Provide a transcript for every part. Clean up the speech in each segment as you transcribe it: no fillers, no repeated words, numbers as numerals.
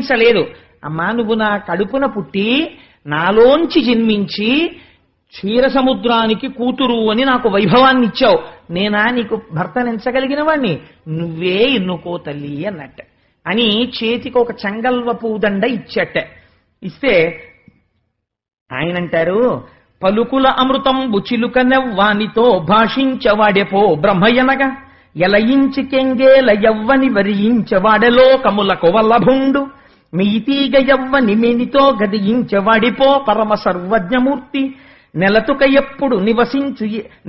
ఊహించలేదు. అమ్మా, నువ్వు నా కడుపున పుట్టి నాలోంచి జన్మించి క్షీర సముద్రానికి కూతురు అని నాకు వైభవాన్ని ఇచ్చావు. నేనా నీకు భర్తనించగలిగిన వాణ్ణి? నువ్వే ఎన్నుకో తల్లి అన్నట్ట అని చేతికి ఒక చెంగల్వ పూదండ ఇచ్చట. ఇస్తే ఆయన అంటారు, పలుకుల అమృతంబు చిలుకనెవ్వానితో భాషించవాడెపో బ్రహ్మయనగా ఎలయించి కెంగేల యవ్వని వరించవాడెలోకములకు వల్లభుండు మీతీగ యవ్వని మేనితో గదియించవాడిపో పరమ సర్వజ్ఞమూర్తి నెలతుక ఎప్పుడు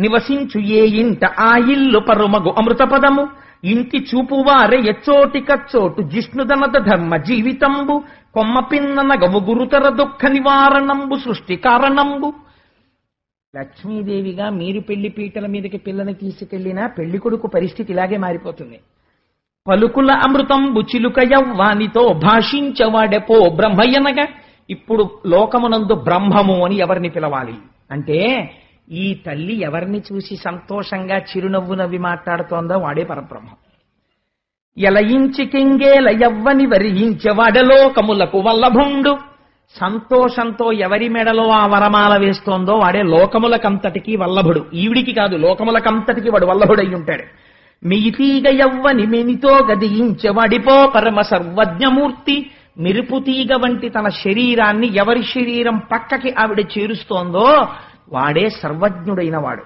నివసించు ఏ ఇంట ఆ ఇల్లు పరుమగు అమృతపదము ఇంటి చూపువారే ఎచ్చోటి కచ్చోటు జిష్ణుదనద ధర్మ జీవితంబు కొమ్మ పిన్ననగము గురుతర దుఃఖ నివారణంబు సృష్టి కారణంబు. లక్ష్మీదేవిగా మీరు పెళ్లి పీటల మీదకి పిల్లని తీసుకెళ్లినా పెళ్లి కొడుకు పరిస్థితి ఇలాగే మారిపోతుంది. పలుకుల అమృతంబు చిలుక యవ్వానితో భాషించవాడెపో బ్రహ్మయ్యనగా. ఇప్పుడు లోకమునందు బ్రహ్మము అని ఎవరిని పిలవాలి అంటే, ఈ తల్లి ఎవరిని చూసి సంతోషంగా చిరునవ్వు నవ్వి మాట్లాడుతోందో వాడే పరబ్రహ్మం. ఎలయించి కెంగేల యవ్వని వరించవాడెలోకములకు వల్లభుండు. సంతోషంతో ఎవరి మెడలో ఆ వరమాల వేస్తోందో వాడే లోకములకంతటికి వల్లభుడు. ఈవిడికి కాదు, లోకములకంతటికి వాడు వల్లభుడై ఉంటాడు. మియితీగ యవ్వని మెనితో గదియించవాడిపో పరమ సర్వజ్ఞమూర్తి. మెరుపుతీగ వంటి తన శరీరాన్ని ఎవరి శరీరం పక్కకి ఆవిడ చేరుస్తోందో వాడే సర్వజ్ఞుడైన వాడు.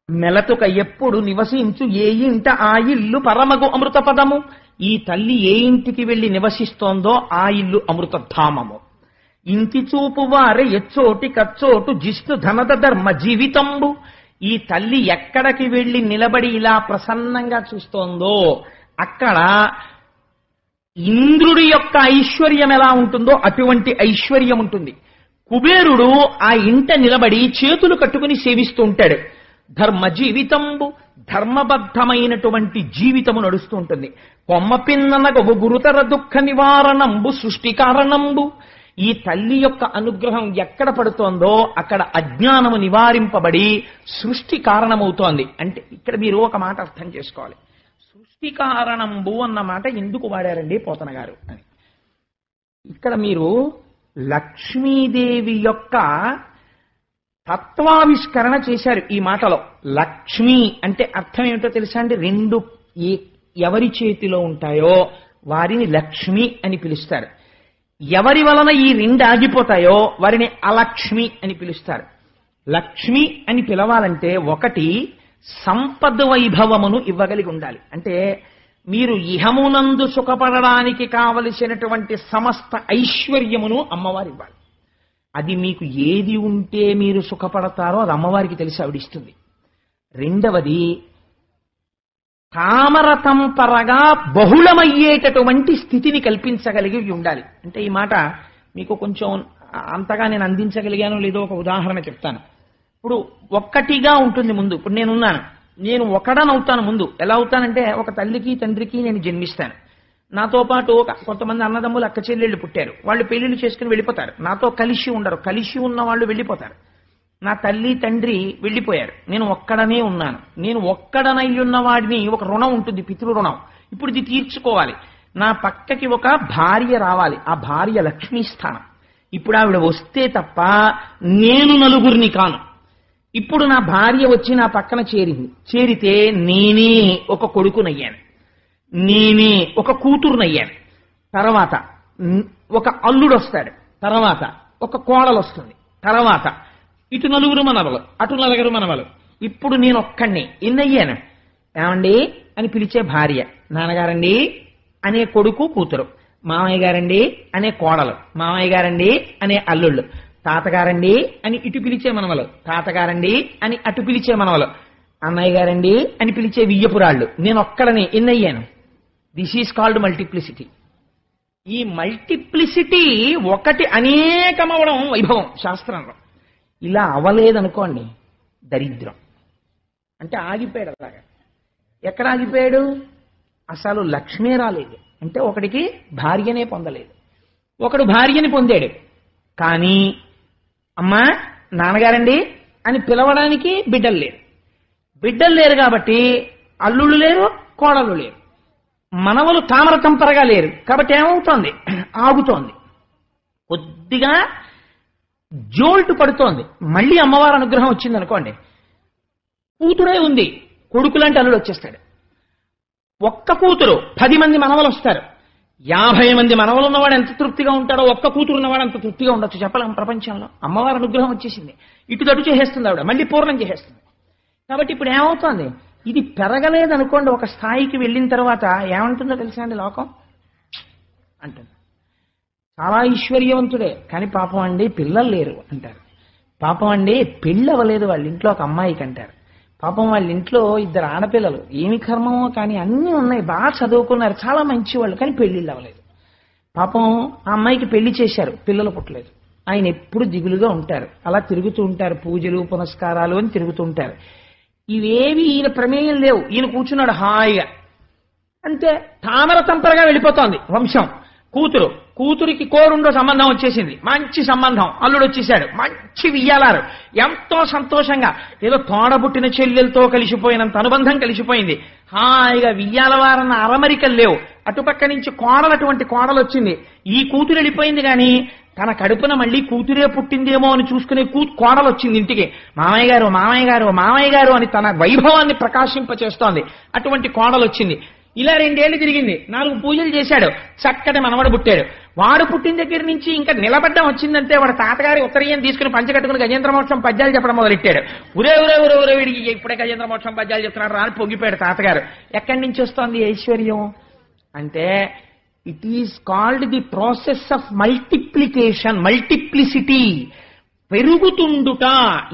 మెలతుక ఎప్పుడు నివసించు ఏ ఇంట ఆ ఇల్లు పరమగు అమృతపదము. ఈ తల్లి ఏ ఇంటికి వెళ్లి నివసిస్తోందో ఆ ఇల్లు అమృతధామము. ఇంటి చూపు వారే ఎచ్చోటి కచ్చోటు జిష్ణు ధనద ధర్మ జీవితంబు. ఈ తల్లి ఎక్కడికి వెళ్లి నిలబడి ఇలా ప్రసన్నంగా చూస్తోందో అక్కడ ఇంద్రుడి యొక్క ఐశ్వర్యం ఎలా ఉంటుందో అటువంటి ఐశ్వర్యం ఉంటుంది. కుబేరుడు ఆ ఇంట నిలబడి చేతులు కట్టుకుని సేవిస్తూ ఉంటాడు. ధర్మ జీవితంబు, ధర్మబద్ధమైనటువంటి జీవితము నడుస్తూ ఉంటుంది. కొమ్మ పిన్ననగవు గురుతర దుఃఖ నివారణంబు సృష్టి కారణంబు. ఈ తల్లి యొక్క అనుగ్రహం ఎక్కడ పడుతోందో అక్కడ అజ్ఞానము నివారింపబడి సృష్టి కారణమవుతోంది. అంటే ఇక్కడ మీరు ఒక మాట అర్థం చేసుకోవాలి. సృష్టి కారణంబు అన్న మాట ఎందుకు వాడారండి పోతన గారు అని. ఇక్కడ మీరు లక్ష్మీదేవి యొక్క తత్వావిష్కరణ చేశారు ఈ మాటలో. లక్ష్మి అంటే అర్థం ఏమిటో తెలుసా అండి? రెండు ఎవరి చేతిలో ఉంటాయో వారిని లక్ష్మి అని పిలుస్తారు. ఎవరి వలన ఈ రెండు ఆగిపోతాయో వారిని అలక్ష్మి అని పిలుస్తారు. లక్ష్మి అని పిలవాలంటే ఒకటి సంపద వైభవమును ఇవ్వగలిగి ఉండాలి. అంటే మీరు ఇహమునందు సుఖపడడానికి కావలసినటువంటి సమస్త ఐశ్వర్యమును అమ్మవారు ఇవ్వాలి. అది మీకు ఏది ఉంటే మీరు సుఖపడతారో అది అమ్మవారికి తెలిసి ఆవిడిస్తుంది. రెండవది కామరతంపరగా బహుళమయ్యేటటువంటి స్థితిని కల్పించగలిగి ఉండాలి. అంటే ఈ మాట మీకు కొంచెం అంతగా నేను అందించగలిగానో లేదో ఒక ఉదాహరణ చెప్తాను. ఇప్పుడు ఒక్కటిగా ఉంటుంది ముందు. ఇప్పుడు నేనున్నాను, నేను ఒకడనవుతాను ముందు. ఎలా అవుతానంటే ఒక తల్లికి తండ్రికి నేను జన్మిస్తాను. నాతో పాటు కొంతమంది అన్నదమ్ములు అక్క చెల్లెళ్ళు పుట్టారు. వాళ్ళు పెళ్లిళ్ళు చేసుకుని వెళ్ళిపోతారు. నాతో కలిసి ఉండరు. కలిసి ఉన్న వాళ్ళు వెళ్ళిపోతారు. నా తల్లి తండ్రి వెళ్ళిపోయారు. నేను ఒక్కడనే ఉన్నాను. నేను ఒక్కడనై ఉన్న వాడిని ఒక రుణం ఉంటుంది, పితృ రుణం. ఇప్పుడు ఇది తీర్చుకోవాలి. నా పక్కకి ఒక భార్య రావాలి. ఆ భార్య లక్ష్మీస్థానం. ఇప్పుడు ఆవిడ వస్తే తప్ప నేను నలుగురిని కాను. ఇప్పుడు నా భార్య వచ్చి నా పక్కన చేరింది. చేరితే నేనే ఒక కొడుకునయ్యాను, నేనే ఒక కూతురునయ్యాను. తర్వాత ఒక అల్లుడు వస్తాడు, తర్వాత ఒక కోడలు వస్తుంది, తర్వాత ఇటు నలుగురు మనవలు, అటు నలుగురు మనవలు. ఇప్పుడు నేను ఒక్కడిని ఎన్నయ్యాను? ఏమండి అని పిలిచే భార్య, నాన్నగారండి అనే కొడుకు కూతురు, మామయ్య గారండి అనే కోడలు, మామయ్య గారండి అనే అల్లుళ్ళు, తాతగారండి అని ఇటు పిలిచే మనవలు, తాతగారండి అని అటు పిలిచే మనవలు, అన్నయ్య గారండి అని పిలిచే వియ్యపురాళ్ళు. నేను ఒక్కడని ఎన్నయ్యాను? This is called multiplicity. ఈ మల్టిప్లిసిటీ ఒకటి అనేకమవడం వైభవం శాస్త్రంలో. ఇలా అవలేదనుకోండి దరిద్రం. అంటే ఆగిపోయాడు. అలాగా ఎక్కడ ఆగిపోయాడు? అసలు లక్ష్మే రాలేదు. అంటే ఒకడికి భార్యనే పొందలేదు. ఒకడు భార్యని పొందాడు, కానీ అమ్మా నాన్నగారండి అని పిలవడానికి బిడ్డలు లేరు. బిడ్డలు లేరు కాబట్టి అల్లుళ్ళు లేరు, కోడళ్ళు లేరు. మనవలు తామర తంపరగా లేరు. కాబట్టి ఏమవుతోంది? ఆగుతోంది, కొద్దిగా జోల్టు పడుతోంది. మళ్ళీ అమ్మవారి అనుగ్రహం వచ్చింది అనుకోండి, కూతురే ఉంది, కొడుకులాంటి అల్లుడు వచ్చేస్తాడు. ఒక్క కూతురు 10 మంది మనవలు వస్తారు. 50 మంది మనవలు ఉన్నవాడు ఎంత తృప్తిగా ఉంటాడో ఒక్క కూతురు ఉన్నవాడు అంత తృప్తిగా ఉండొచ్చు చెప్పలేం ప్రపంచంలో. అమ్మవారి అనుగ్రహం వచ్చేసింది, ఇటుదటు చేసేస్తుంది ఆవిడ, మళ్ళీ పూర్ణం చేసేస్తుంది. కాబట్టి ఇప్పుడు ఏమవుతోంది, ఇది పెరగలేదనుకోండి, ఒక స్థాయికి వెళ్ళిన తర్వాత ఏమంటుందో తెలుసా అండి లోకం అంటుంది. చాలా ఐశ్వర్యవంతుడే కానీ పాపం అండి పిల్లలు లేరు అంటారు. పాపం అండి పెళ్ళి అవ్వలేదు వాళ్ళ ఇంట్లో ఒక అమ్మాయికి అంటారు. పాపం వాళ్ళ ఇంట్లో 2 ఆడపిల్లలు, ఏమి కర్మమో కానీ అన్నీ ఉన్నాయి, బాగా చదువుకున్నారు, చాలా మంచి వాళ్ళు, కానీ పెళ్ళిళ్ళు అవ్వలేదు. పాపం ఆ అమ్మాయికి పెళ్లి చేశారు, పిల్లలు పుట్టలేదు. ఆయన ఎప్పుడు దిగులుగా ఉంటారు, అలా తిరుగుతూ ఉంటారు, పూజలు పునస్కారాలు అని తిరుగుతూ ఉంటారు. ఇవేవి ఈయన ప్రమేయం లేవు, ఈయన కూర్చున్నాడు హాయిగా. అంతే, తామర తంపరగా వెళ్ళిపోతోంది వంశం. కూతురికి కోరుండో సంబంధం వచ్చేసింది, మంచి సంబంధం, అల్లుడు వచ్చేసాడు, మంచి వియ్యాలారు, ఎంతో సంతోషంగా, ఏదో తోడబుట్టిన చెల్లెలతో కలిసిపోయినంత అనుబంధం కలిసిపోయింది. హాయిగా వియ్యాలవారన్న అరమరికలు లేవు. అటుపక్క నుంచి అటువంటి కోడలు వచ్చింది. ఈ కూతురు వెళ్ళిపోయింది కానీ తన కడుపున మళ్ళీ కూతురే పుట్టిందేమో అని చూసుకునే కోడలు వచ్చింది ఇంటికి. మామయ్య గారు మామయ్య గారు మామయ్య గారు అని తన వైభవాన్ని ప్రకాశింపచేస్తోంది. అటువంటి కోడలు వచ్చింది. ఇలా 2 ఏళ్లు తిరిగింది, 4 పూజలు చేశాడు, చక్కటి మనవడు పుట్టాడు. వాడు పుట్టిన దగ్గర నుంచి ఇంకా నిలబడ్డం వచ్చిందంటే వాడు తాతగారి ఉత్తరీయం తీసుకుని పంచకట్టుకుని గజేంద్ర మోక్షం పద్యాలు చెప్పడం మొదలెట్టాడు. ఉరే వీడికి ఇప్పుడే గజేంద్ర మోక్షం పద్యాలు చెప్తున్నాడు రాని పొంగిపోయాడు తాతగారు. ఎక్కడి నుంచి వస్తోంది ఐశ్వర్యం అంటే, it is called the process of multiplication, multiplicity, పెరుగుతుండుట.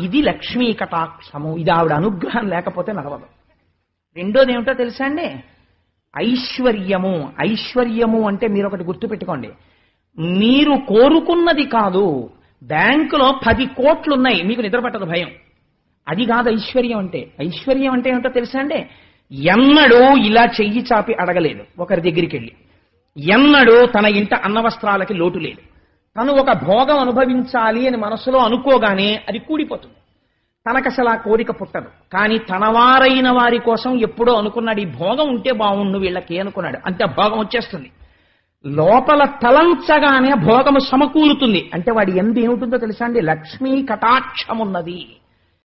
ఇది లక్ష్మీ కటాక్షము. ఇది ఆవిడ అనుగ్రహం లేకపోతే నడవదు. రెండోది ఏమిటో తెలుసా అండి, ఐశ్వర్యము అంటే మీరు ఒకటి గుర్తుపెట్టుకోండి, మీరు కోరుకున్నది కాదు. బ్యాంకులో 10 కోట్లున్నాయి, మీకు నిద్రపట్టదు భయం, అది కాదు ఐశ్వర్యం అంటే. ఐశ్వర్యం అంటే ఏమిటో తెలుసా అండి, ఎన్నడూ ఇలా చెయ్యి చాపి అడగలేదు ఒకరి దగ్గరికి వెళ్ళి, ఎన్నడూ తన ఇంట అన్నవస్త్రాలకి లోటు లేదు, తను ఒక భోగం అనుభవించాలి అని మనసులో అనుకోగానే అది కూడిపోతుంది, తనకసలు ఆ కోరిక పుట్టదు. కానీ తనవారైన వారి కోసం ఎప్పుడో అనుకున్నాడు, ఈ భోగం ఉంటే బాగుండు వీళ్ళకి అనుకున్నాడు, అంతే భోగం వచ్చేస్తుంది. లోపల తలంచగానే భోగము సమకూరుతుంది. అంటే వాడి ఎందు ఏముంటుందో తెలుసా అండి, లక్ష్మీ కటాక్షమున్నది.